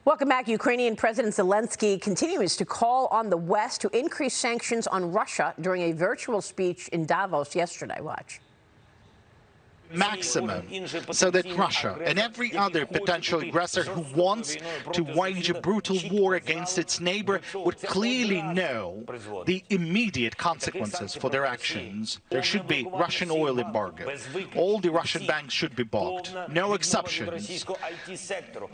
Welcome back. Ukrainian President Zelensky continues to call on the West to increase sanctions on Russia during a virtual speech in Davos yesterday. Watch. Maximum, so that Russia and every other potential aggressor who wants to wage a brutal war against its neighbor would clearly know the immediate consequences for their actions. There should be Russian oil embargo. All the Russian banks should be blocked. No exceptions.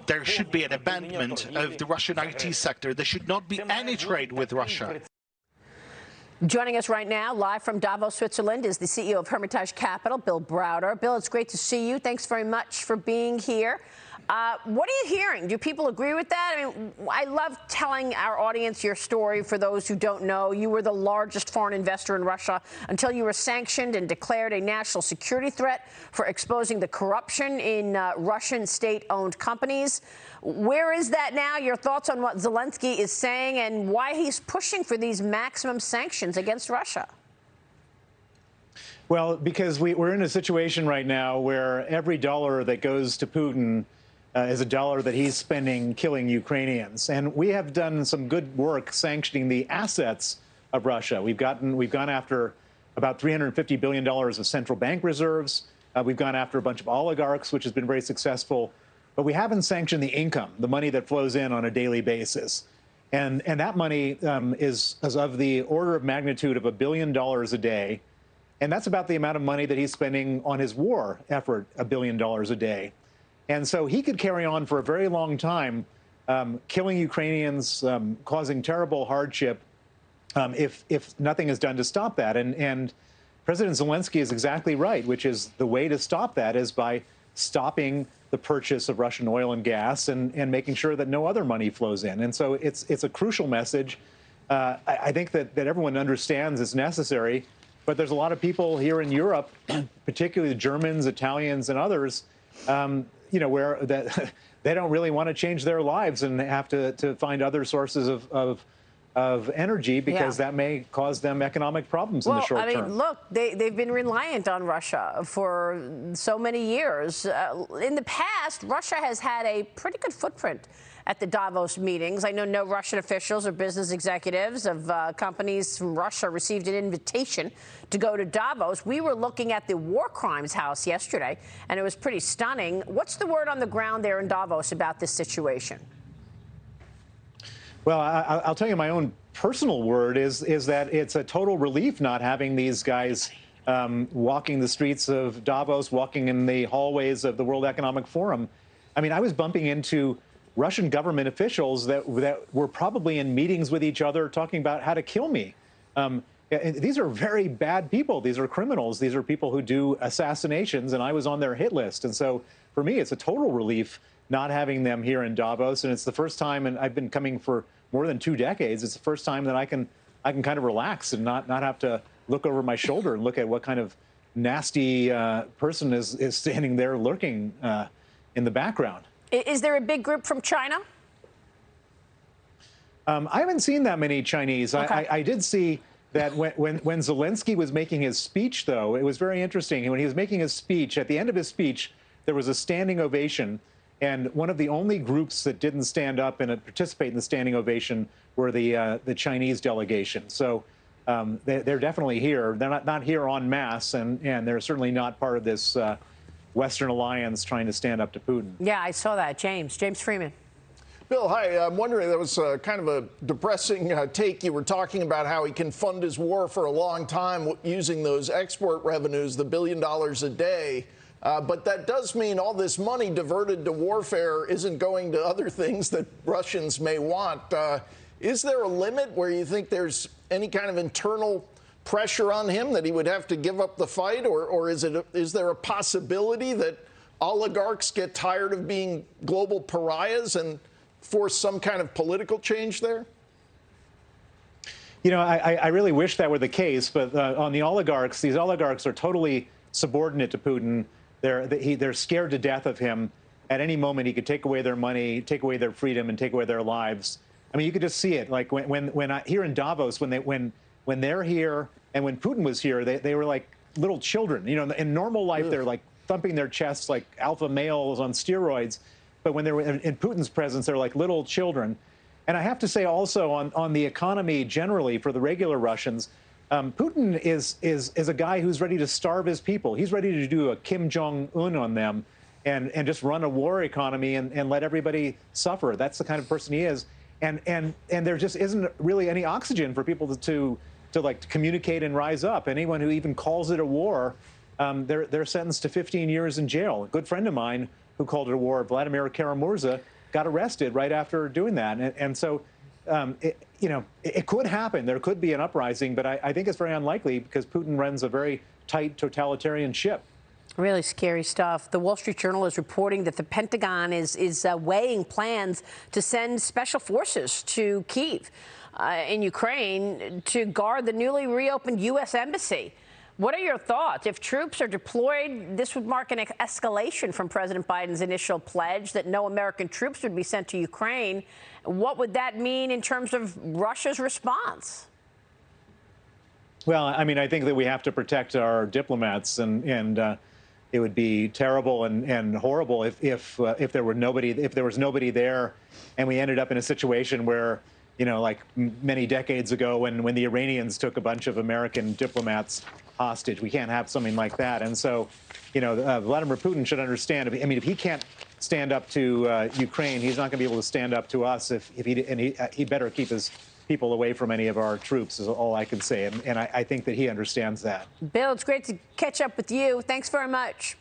There should be an abandonment of the Russian IT sector. There should not be any trade with Russia. Joining us right now, live from Davos, Switzerland, is the CEO of Hermitage Capital, Bill Browder. Bill, it's great to see you. Thanks very much for being here. What are you hearing? Do people agree with that? I mean, I love telling our audience your story. For those who don't know, you were the largest foreign investor in Russia until you were sanctioned and declared a national security threat for exposing the corruption in Russian state-owned companies. Where is that now? Your thoughts on what Zelensky is saying and why he's pushing for these maximum sanctions against Russia? Well, because we're in a situation right now where every dollar that goes to Putin is a dollar that he's spending killing Ukrainians. And we have done some good work sanctioning the assets of Russia. We've gone after about $350 billion of central bank reserves. We've gone after a bunch of oligarchs, which has been very successful. But we haven't sanctioned the income, the money that flows in on a daily basis. And that money is of the order of magnitude of $1 billion a day. And that's about the amount of money that he's spending on his war effort, $1 billion a day. And so he could carry on for a very long time, killing Ukrainians, causing terrible hardship if nothing is done to stop that. And President Zelensky is exactly right, which is the way to stop that is by stopping the purchase of Russian oil and gas and making sure that no other money flows in. And so it's a crucial message. I think that everyone understands it's necessary, but there's a lot of people here in Europe, particularly the Germans, Italians, and others, where that they don't really want to change their lives and have to find other sources of energy because that may cause them economic problems in the short term. Well, I mean, look, they've been reliant on Russia for so many years. In the past, Russia has had a pretty good footprint at the Davos meetings. I know no Russian officials or business executives of companies from Russia received an invitation to go to Davos. We were looking at the War Crimes House yesterday, and it was pretty stunning. What's the word on the ground there in Davos about this situation? Well, I'll tell you my own personal word is that it's a total relief not having these guys walking the streets of Davos, walking in the hallways of the World Economic Forum. I mean, I was bumping into Russian government officials that were probably in meetings with each other talking about how to kill me. These are very bad people. These are criminals. These are people who do assassinations, and I was on their hit list. And so for me, it's a total relief not having them here in Davos. And it's the first time, and I've been coming for more than 2 decades, it's the first time that I can kind of relax and not have to look over my shoulder and look at what kind of nasty person is standing there lurking in the background. Is there a big group from China? I haven't seen that many Chinese. Okay. I did see that when Zelensky was making his speech, though, it was very interesting. When he was making his speech, at the end of his speech, there was a standing ovation. And one of the only groups that didn't stand up and participate in the standing ovation were the Chinese delegation. So they're definitely here. They're not here en masse, and they're certainly not part of this Western alliance trying to stand up to Putin. Yeah, I saw that. James Freeman. Bill, hi. I'm wondering, that was kind of a depressing take. You were talking about how he can fund his war for a long time using those export revenues, the $1 billion a day. But that does mean all this money diverted to warfare isn't going to other things that Russians may want. Is there a limit where you think there's any kind of internal pressure on him that he would have to give up the fight? Or is there a possibility that oligarchs get tired of being global pariahs and force some kind of political change there? You know, I really wish that were the case. But on the oligarchs, these oligarchs are totally subordinate to Putin. They're scared to death of him. At any moment, he could take away their money, take away their freedom, and take away their lives. I mean, you could just see it. Like here in Davos, when they're here and when Putin was here, they were like little children. You know, in normal life, they're like thumping their chests like alpha males on steroids. but when they're in Putin's presence, they're like little children. And I have to say also on the economy generally for the regular Russians, Putin is a guy who's ready to starve his people. He's ready to do a Kim Jong-un on them and just run a war economy and let everybody suffer. That's the kind of person he is. And there just isn't really any oxygen for people to like communicate and rise up. Anyone who even calls it a war, they're sentenced to 15 years in jail. A good friend of mine who called it a war, Vladimir Karamurza, got arrested right after doing that. And so, it could happen. There could be an uprising, but I think it's very unlikely because Putin runs a very tight totalitarian ship. Really scary stuff. The Wall Street Journal is reporting that the Pentagon is weighing plans to send special forces to Kyiv in Ukraine to guard the newly reopened U.S. embassy. What are your thoughts? If troops are deployed, this would mark an escalation from President Biden's initial pledge that no American troops would be sent to Ukraine. What would that mean in terms of Russia's response? Well, I mean, I think that we have to protect our diplomats, and it would be terrible and horrible if there was nobody there, and we ended up in a situation where, like many decades ago when the Iranians took a bunch of American diplomats hostage. We can't have something like that. And so, Vladimir Putin should understand. I mean, if he can't stand up to Ukraine, he's not going to be able to stand up to us. He better keep his people away from any of our troops is all I can say. And I think that he understands that. Bill, it's great to catch up with you. Thanks very much.